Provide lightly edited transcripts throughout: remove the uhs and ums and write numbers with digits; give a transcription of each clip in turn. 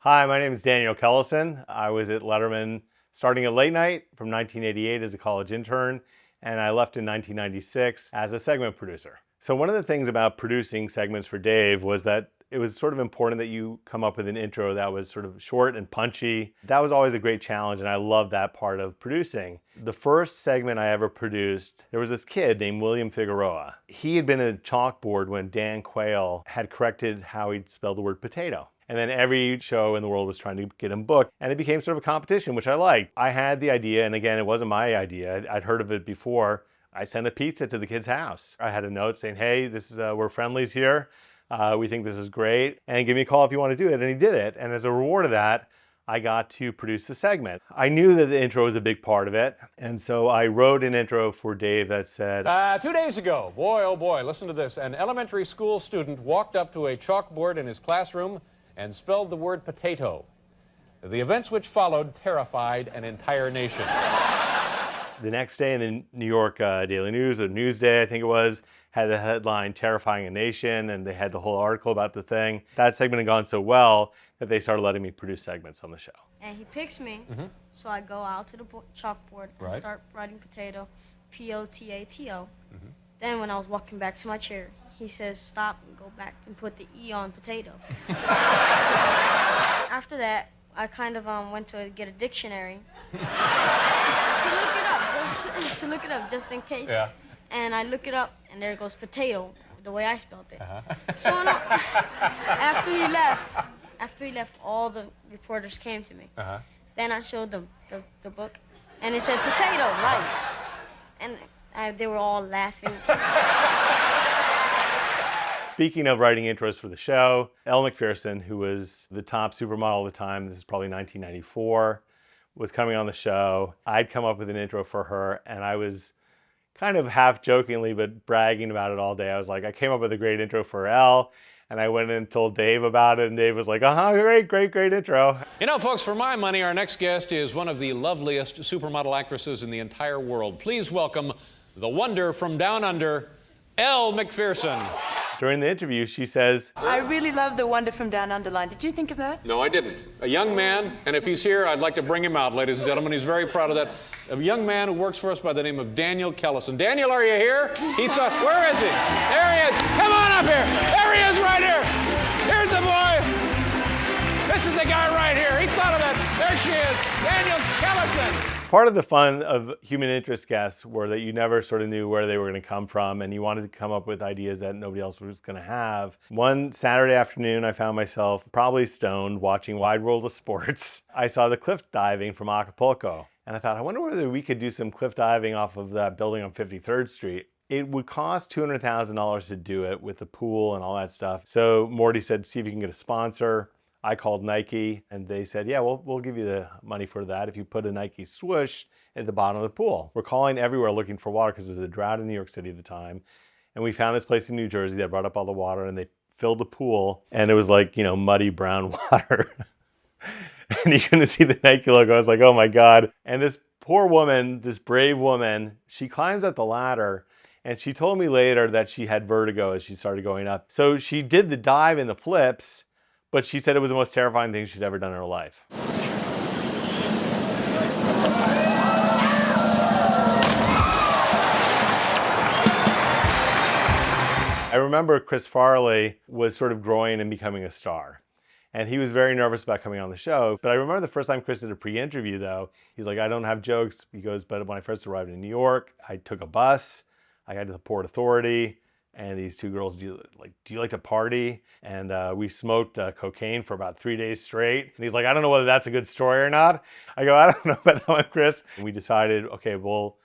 Hi, my name is Daniel Kellison. I was at Letterman starting at late night from 1988 as a college intern, and I left in 1996 as a segment producer. So one of the things about producing segments for Dave was that it was sort of important that you come up with an intro that was sort of short and punchy. That was always a great challenge, and I loved that part of producing. The first segment I ever produced, there was this kid named William Figueroa. He had been at a chalkboard when Dan Quayle had corrected how he'd spelled the word potato. And then every show in the world was trying to get him booked, and it became sort of a competition, which I liked. I had the idea, and again, it wasn't my idea. I'd heard of it before. I sent a pizza to the kid's house. I had a note saying, hey, this is we're friendlies here. We think this is great, and give me a call if you want to do it. And he did it, and as a reward of that, I got to produce the segment. I knew that the intro was a big part of it, and so I wrote an intro for Dave that said, 2 days ago, boy, oh boy, listen to this. An elementary school student walked up to a chalkboard in his classroom and spelled the word potato. The events which followed terrified an entire nation. The next day in the New York Daily News, or Newsday, I think it was, had the headline "Terrifying a Nation," and they had the whole article about the thing. That segment had gone so well that they started letting me produce segments on the show. And he picks me, so I go out to the chalkboard and start writing potato, P-O-T-A-T-O. Then when I was walking back to my chair, he says, stop and go back and put the E on potato. After that, I kind of went to get a dictionary to look it up just in case. Yeah. And I look it up, and there goes potato, the way I spelled it. So after he left, all the reporters came to me. Then I showed them the book, and it said potato, right? And they were all laughing. Speaking of writing intros for the show, Elle Macpherson, who was the top supermodel at the time, this is probably 1994, was coming on the show. I'd come up with an intro for her, and I was kind of half jokingly but bragging about it all day. I was like, I came up with a great intro for Elle, and I went and told Dave about it, and Dave was like, great intro. You know, folks, for my money, our next guest is one of the loveliest supermodel actresses in the entire world. Please welcome the wonder from down under, Elle Macpherson. During the interview, she says, I really love the Wonder from Down Under line. Did you think of that? No, I didn't. A young man, and if he's here, I'd like to bring him out, ladies and gentlemen. He's very proud of that. A young man who works for us by the name of Daniel Kellison. Daniel, are you here? He thought, where is he? There he is. Come on up here. There he is right here. Here's the boy. This is the guy right here. He thought of it. There she is. Daniel Kellison. part of the fun of human interest guests were that you never sort of knew where they were going to come from, and you wanted to come up with ideas that nobody else was going to have. One Saturday afternoon, I found myself probably stoned watching Wide World of Sports. I saw the cliff diving from Acapulco, and I thought, I wonder whether we could do some cliff diving off of that building on 53rd Street. It would cost $200,000 to do it with the pool and all that stuff. So Morty said, see if you can get a sponsor. I called Nike and they said, yeah, we'll give you the money for that if you put a Nike swoosh at the bottom of the pool. We're calling everywhere looking for water because there was a drought in New York City at the time. And we found this place in New Jersey that brought up all the water, and they filled the pool, and it was like, you know, muddy brown water. And you couldn't see the Nike logo. I was like, oh my God. And this poor woman, this brave woman, she climbs up the ladder, and she told me later that she had vertigo as she started going up. So she did the dive and the flips, but she said it was the most terrifying thing she'd ever done in her life. I remember Chris Farley was sort of growing and becoming a star. And he was very nervous about coming on the show. But I remember the first time Chris did a pre-interview though, he's like, I don't have jokes. He goes, but when I first arrived in New York, I took a bus, I got to the Port Authority, and these two girls, do you like to party? And we smoked cocaine for about 3 days straight. And he's like, I don't know whether that's a good story or not. I go, I don't know about that one, Chris. And we decided, okay, we'll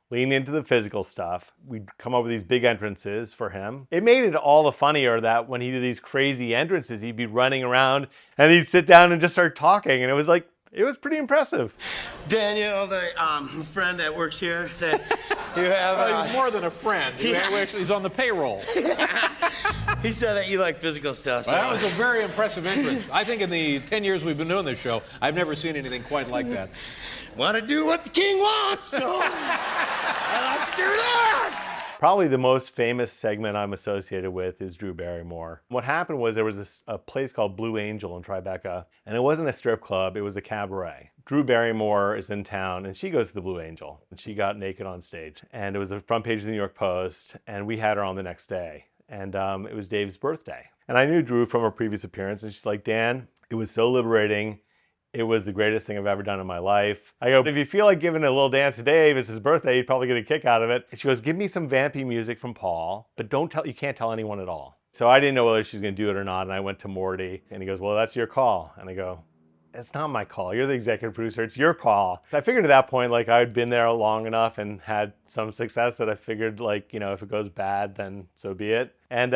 lean into the physical stuff. We'd come up with these big entrances for him. It made it all the funnier that when he did these crazy entrances, he'd be running around and he'd sit down and just start talking. And it was like, it was pretty impressive. Daniel, the friend that works here, that you have. Well, he's more than a friend. He's on the payroll. He said that you like physical stuff. So. Well, that was a very impressive entrance. I think in the 10 years we've been doing this show, I've never seen anything quite like that. Want to do what the king wants, so I like to do that. Probably the most famous segment I'm associated with is Drew Barrymore. What happened was there was a place called Blue Angel in Tribeca, and it wasn't a strip club, it was a cabaret. Drew Barrymore is in town, and she goes to the Blue Angel, and she got naked on stage. And it was the front page of the New York Post, and we had her on the next day. And it was Dave's birthday. And I knew Drew from her previous appearance, and she's like, Dan, it was so liberating. It was the greatest thing I've ever done in my life. I go, if you feel like giving a little dance to Dave, it's his birthday, you'd probably get a kick out of it. And she goes, give me some vampy music from Paul, but you can't tell anyone at all. So I didn't know whether she was gonna do it or not, and I went to Morty, and he goes, well, that's your call. And I go, it's not my call. You're the executive producer, it's your call. So I figured at that point, like I'd been there long enough and had some success that I figured like, if it goes bad, then so be it. And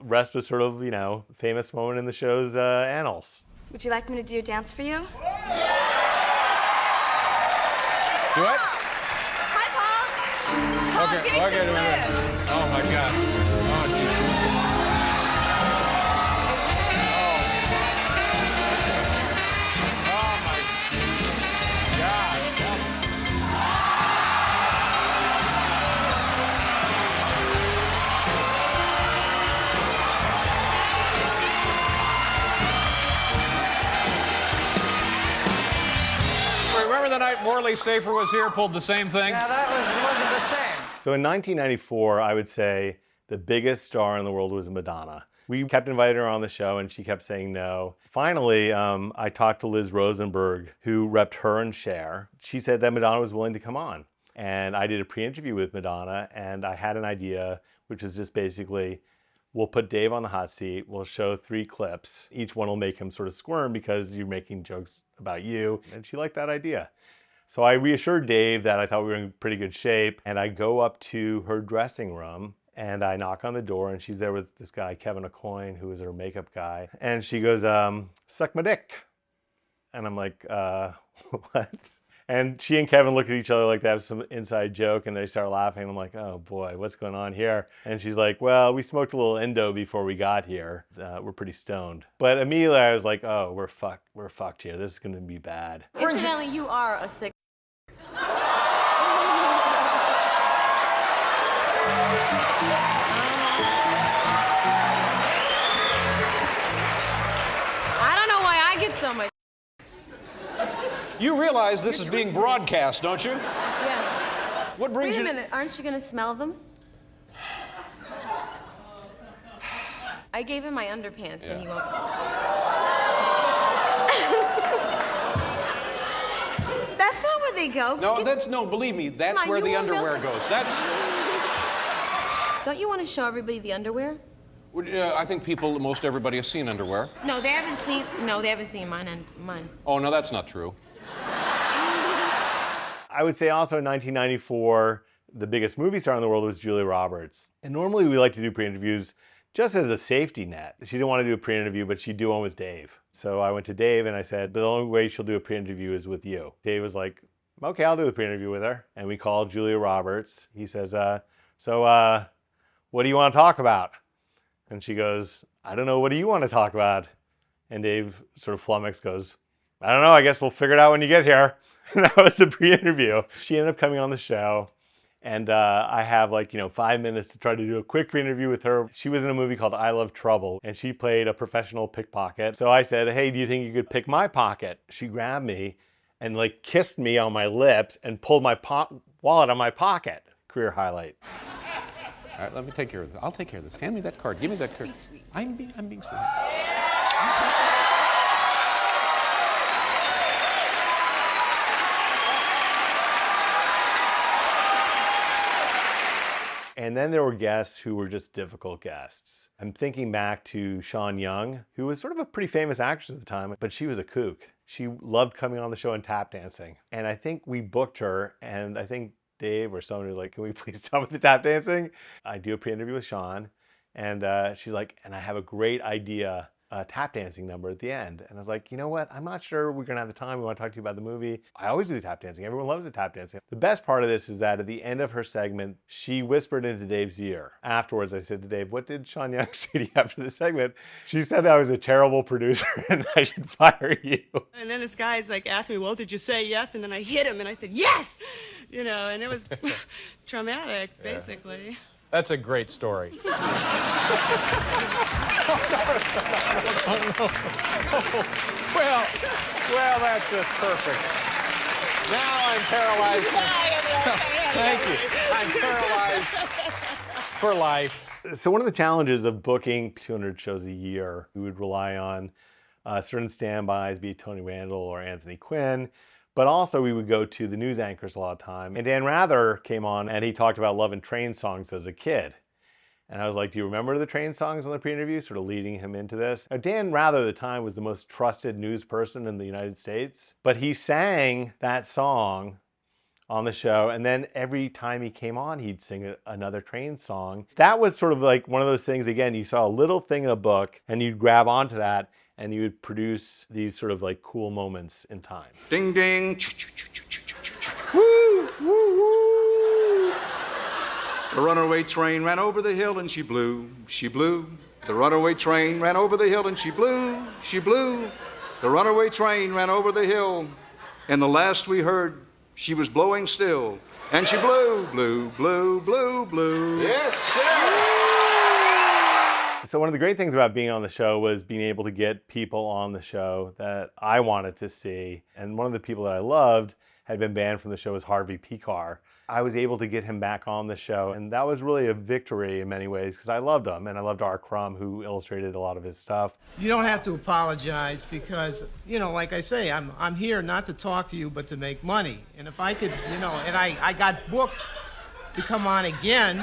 rest was sort of, famous moment in the show's annals. Would you like me to do a dance for you? Do it? Hi, Paul. Paul, give me some bliss. Oh my God. Oh, geez. Remember the night Morley Safer was here, pulled the same thing? Yeah, that wasn't the same. So in 1994, I would say the biggest star in the world was Madonna. We kept inviting her on the show and she kept saying no. Finally, I talked to Liz Rosenberg, who repped her and Cher. She said that Madonna was willing to come on. And I did a pre-interview with Madonna, and I had an idea, which is just basically, we'll put Dave on the hot seat, we'll show 3 clips. Each one will make him sort of squirm because you're making jokes about you. And she liked that idea. So I reassured Dave that I thought we were in pretty good shape. And I go up to her dressing room and I knock on the door, and she's there with this guy, Kevin Aucoin, who is her makeup guy. And she goes, suck my dick. And I'm like, what? And she and Kevin look at each other like they have some inside joke, and they start laughing. I'm like, oh boy, what's going on here? And she's like, well, we smoked a little Indo before we got here. We're pretty stoned. But immediately I was like, oh, we're fucked here. This is gonna be bad. Incidentally, you are a sick. I don't know why I get so much. You realize this is being broadcast, don't you? Yeah. What brings Wait a you... minute, aren't you gonna smell them? I gave him my underpants and he won't smell. That's not where they go. No, believe me, that's Come on, where you the won't underwear know. goes. That's... Don't you want to show everybody the underwear? I think most everybody has seen underwear. No, they haven't seen mine and mine. Oh, no, that's not true. I would say also in 1994, the biggest movie star in the world was Julia Roberts. And normally we like to do pre-interviews just as a safety net. She didn't want to do a pre-interview, but she'd do one with Dave. So I went to Dave and I said, the only way she'll do a pre-interview is with you. Dave was like, okay, I'll do the pre-interview with her. And we called Julia Roberts. He says, so what do you want to talk about? And she goes, I don't know, what do you want to talk about? And Dave sort of flummoxed goes, I don't know, I guess we'll figure it out when you get here. And that was the pre-interview. She ended up coming on the show, and I have 5 minutes to try to do a quick pre-interview with her. She was in a movie called I Love Trouble, and she played a professional pickpocket. So I said, hey, do you think you could pick my pocket? She grabbed me and kissed me on my lips and pulled my wallet out of my pocket. Career highlight. All right, let me take care of this. I'll take care of this. Hand me that card. Give me that card. I'm being sweet. And then there were guests who were just difficult guests. I'm thinking back to Sha Young, who was sort of a pretty famous actress at the time, but she was a kook. She loved coming on the show and tap dancing. And I think we booked her, and I think Dave or someone was like, can we please stop with the tap dancing? I do a pre-interview with Sean, and she's like, and I have a great idea, a tap dancing number at the end. And I was like, you know what? I'm not sure we're gonna have the time. We want to talk to you about the movie. I always do the tap dancing. Everyone loves the tap dancing. The best part of this is that at the end of her segment, she whispered into Dave's ear. Afterwards, I said to Dave, what did Sha Young say to you after the segment? She said I was a terrible producer and I should fire you. And then this guy's asked me, well, did you say yes? And then I hit him and I said, yes! And it was traumatic, basically. That's a great story. Well, that's just perfect. Now I'm paralyzed. Thank you. I'm paralyzed for life. So one of the challenges of booking 200 shows a year, we would rely on certain standbys, be it Tony Randall or Anthony Quinn, but also we would go to the news anchors a lot of time. And Dan Rather came on and he talked about Love and Train songs as a kid. And I was like, do you remember the Train songs on the pre-interview? Sort of leading him into this. Now, Dan Rather at the time was the most trusted news person in the United States, but he sang that song on the show, and then every time he came on, he'd sing another Train song. That was sort of like one of those things, again, you saw a little thing in a book, and you'd grab onto that, and you would produce these sort of like cool moments in time. Ding, ding. Woo, woo, woo. The runaway train ran over the hill and she blew, she blew. The runaway train ran over the hill and she blew, she blew. The runaway train ran over the hill, and the last we heard, she was blowing still, and she blew, blew, blew, blew, blew. Yes, sir. So one of the great things about being on the show was being able to get people on the show that I wanted to see. And one of the people that I loved had been banned from the show was Harvey Pekar. I was able to get him back on the show, and that was really a victory in many ways because I loved him, and I loved Art Crumb, who illustrated a lot of his stuff. You don't have to apologize because, you know, like I say, I'm here not to talk to you, but to make money. And if I could, you know, and I got booked to come on again,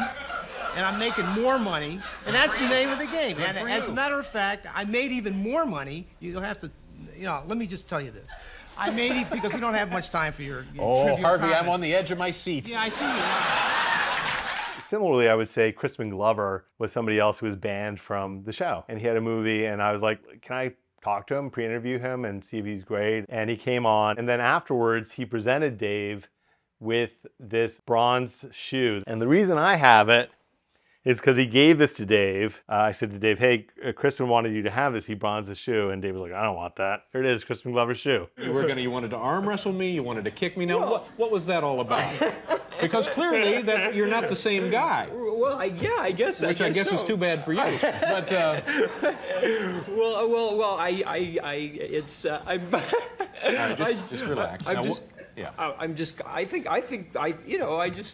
and I'm making more money, and that's the name of the game. And as a matter of fact, I made even more money. You don't have to, you know, let me just tell you this. I made it because we don't have much time for your Harvey, comments. I'm on the edge of my seat. Yeah, I see you. Similarly, I would say Crispin Glover was somebody else who was banned from the show. And he had a movie, and I was like, can I talk to him, pre-interview him, and see if he's great? And he came on, and then afterwards, he presented Dave with this bronze shoe. And the reason I have it is because he gave this to Dave. I said to Dave, hey, Crispin wanted you to have this. He bronzed the shoe. And Dave was like, I don't want that. Here it is, Crispin Glover's shoe. You wanted to arm wrestle me? You wanted to kick me? Now, what was that all about? Because clearly that you're not the same guy. Well, I guess so. Is too bad for you. But just relax.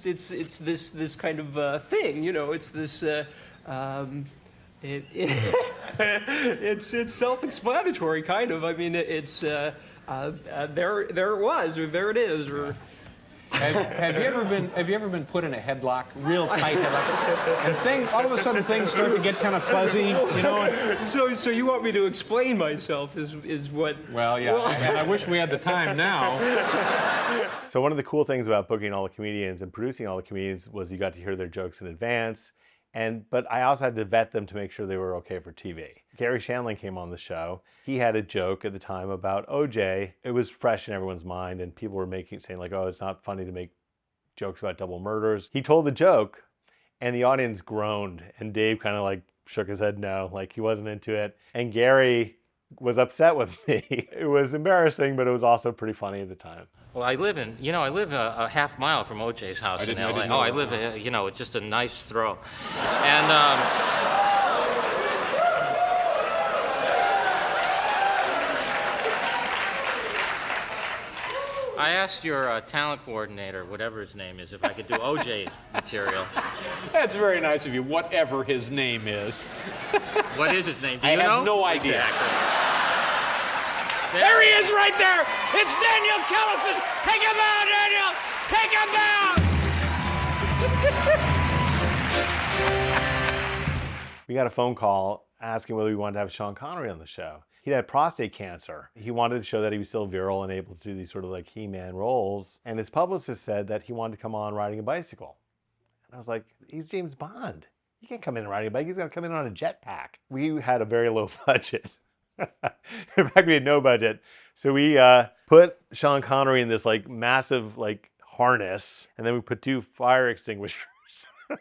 It's this kind of thing, you know. It's this. It's self-explanatory, kind of. I mean, it's there it was, or there it is, or. Have you ever been put in a headlock, real tight headlock, and all of a sudden things start to get kind of fuzzy, you know? So you want me to explain myself is what? Well, yeah, and I wish we had the time now. So one of the cool things about booking all the comedians and producing all the comedians was you got to hear their jokes in advance. But I also had to vet them to make sure they were okay for TV. Gary Shandling came on the show. He had a joke at the time about OJ. It was fresh in everyone's mind, and people were saying like, oh, it's not funny to make jokes about double murders. He told the joke, and the audience groaned, and Dave kind of like shook his head no, like he wasn't into it. And Gary was upset with me. It was embarrassing, but it was also pretty funny at the time. Well, I live a half mile from OJ's house in LA. I live, it's just a nice throw. And I asked your talent coordinator, whatever his name is, if I could do OJ material. That's very nice of you, whatever his name is. What is his name? Do you know? I have no idea. Exactly. There he is right there! It's Daniel Kellison! Take him out, Daniel! Take him out! We got a phone call asking whether we wanted to have Sean Connery on the show. He had prostate cancer. He wanted to show that he was still virile and able to do these sort of like He-Man roles. And his publicist said that he wanted to come on riding a bicycle. And I was like, he's James Bond. He can't come in riding a bike. He's going to come in on a jetpack. We had a very low budget. In fact, we had no budget. So we put Sean Connery in this like massive like harness, and then we put 2 fire extinguishers. And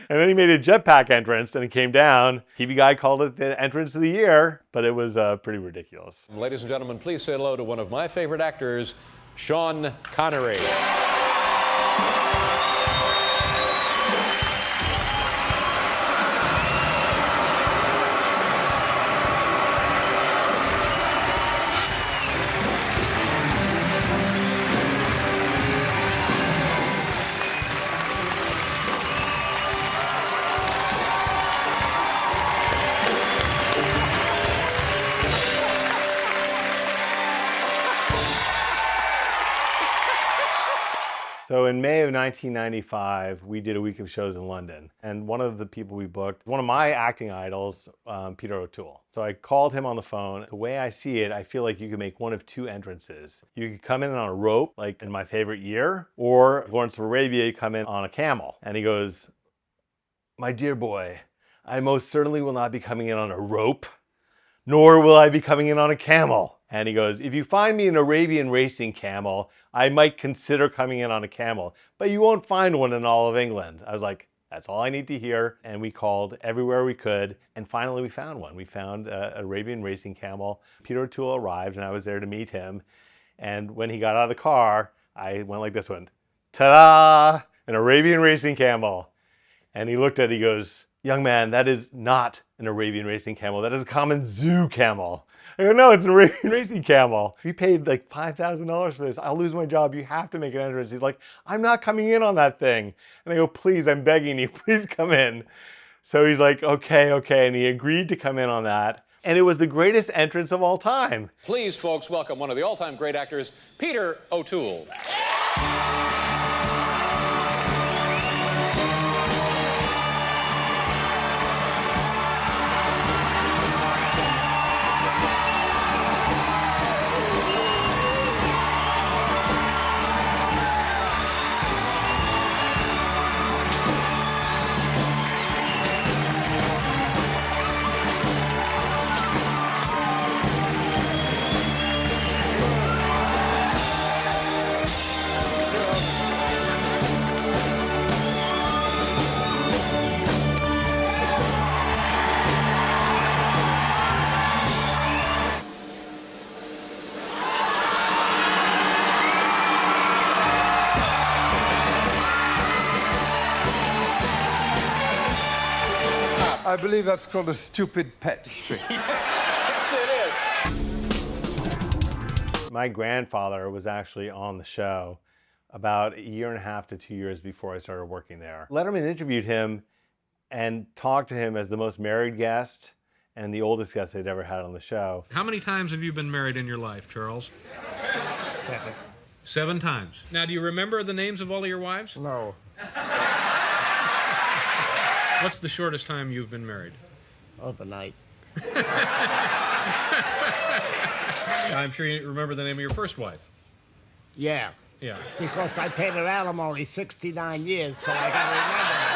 then he made a jetpack entrance, and it came down. TV Guide called it the entrance of the year, but it was pretty ridiculous. Ladies and gentlemen, please say hello to one of my favorite actors, Sean Connery. So in May of 1995, we did a week of shows in London. And one of the people we booked, one of my acting idols, Peter O'Toole. So I called him on the phone. The way I see it, I feel like you could make one of two entrances. You could come in on a rope, like in My Favorite Year, or Lawrence of Arabia, you come in on a camel. And he goes, "My dear boy, I most certainly will not be coming in on a rope, nor will I be coming in on a camel." And he goes, "If you find me an Arabian racing camel, I might consider coming in on a camel, but you won't find one in all of England." I was like, that's all I need to hear. And we called everywhere we could. And finally we found one. We found an Arabian racing camel. Peter O'Toole arrived and I was there to meet him. And when he got out of the car, I went like this one, "Ta-da, an Arabian racing camel." And he looked at it, he goes, "Young man, that is not an Arabian racing camel. That is a common zoo camel." I go, "No, it's an Arabian racing camel. We paid like $5,000 for this. I'll lose my job. You have to make an entrance." He's like, "I'm not coming in on that thing." And I go, "Please, I'm begging you, please come in." So he's like, okay. And he agreed to come in on that. And it was the greatest entrance of all time. Please, folks, welcome one of the all-time great actors, Peter O'Toole. I believe that's called a stupid pet trick. Yes, it is. My grandfather was actually on the show about 1.5 to 2 years before I started working there. Letterman interviewed him and talked to him as the most married guest and the oldest guest they'd ever had on the show. How many times have you been married in your life, Charles? 7. 7 times. Now, do you remember the names of all of your wives? No. What's the shortest time you've been married? Overnight. I'm sure you remember the name of your first wife. Yeah. Yeah. Because I paid her alimony 69 years, so I gotta remember.